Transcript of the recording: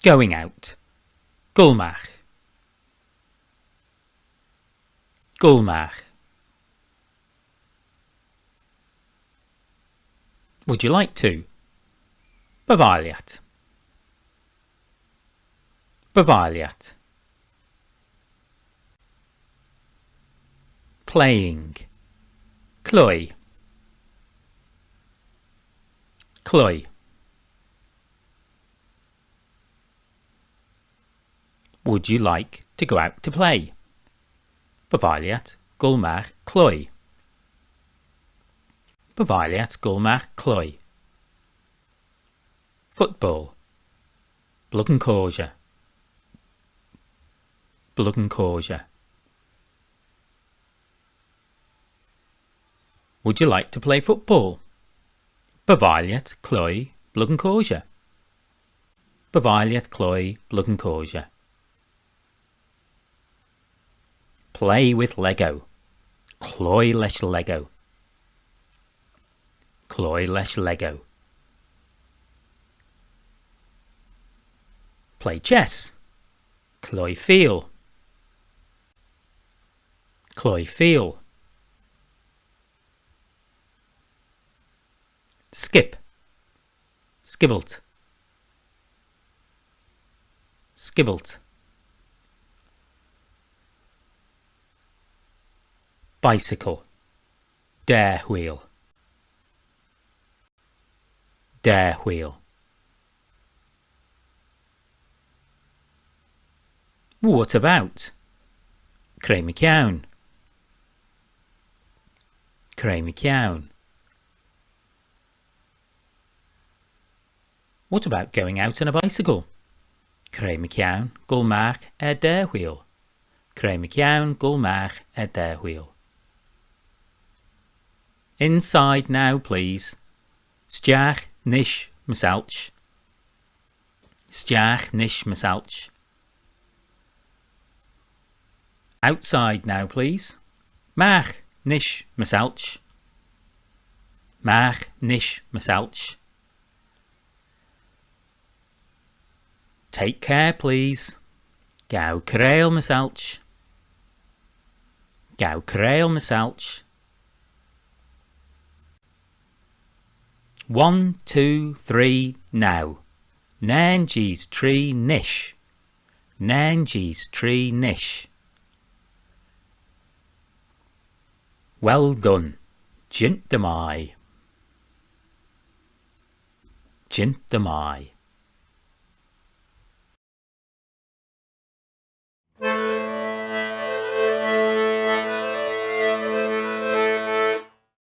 Going out. Gulmach. Gulmach. Would you like to? Bavaliat. Bavaliat. Playing. Cloie. Cloie. Would you like to go out to play? Bavaliat gulmach cloie. Bavaliat gulmach cloie. Football. Bluggen corja. Bluggen corja. Would you like to play football? Bavaliat cloie bluggen corja. Bavaliat cloie bluggen corja. Play with Lego. Cloie leis Lego. Cloie leis Lego. Play chess. Cloie feel. Cloie feel. Skip. Skibbelt. Skibbelt. Bicycle. Dare wheel. Dare wheel. What about? Creu ciaun. Creu ciaun. What about going out on a bicycle? Creu ciaun gulmach dare wheel. Creu ciaun gulmach dare wheel. Inside now, please. Stiach nish myselch. Stiach nish myselch. Outside now, please. Mach nish myselch. Mach nish myselch. Take care, please. Gau creil myselch. Gau creil myselch. 1, 2, 3, now. Nanji's tree nish. Nanji's tree nish. Well done. Jint the mai. Jint the mai.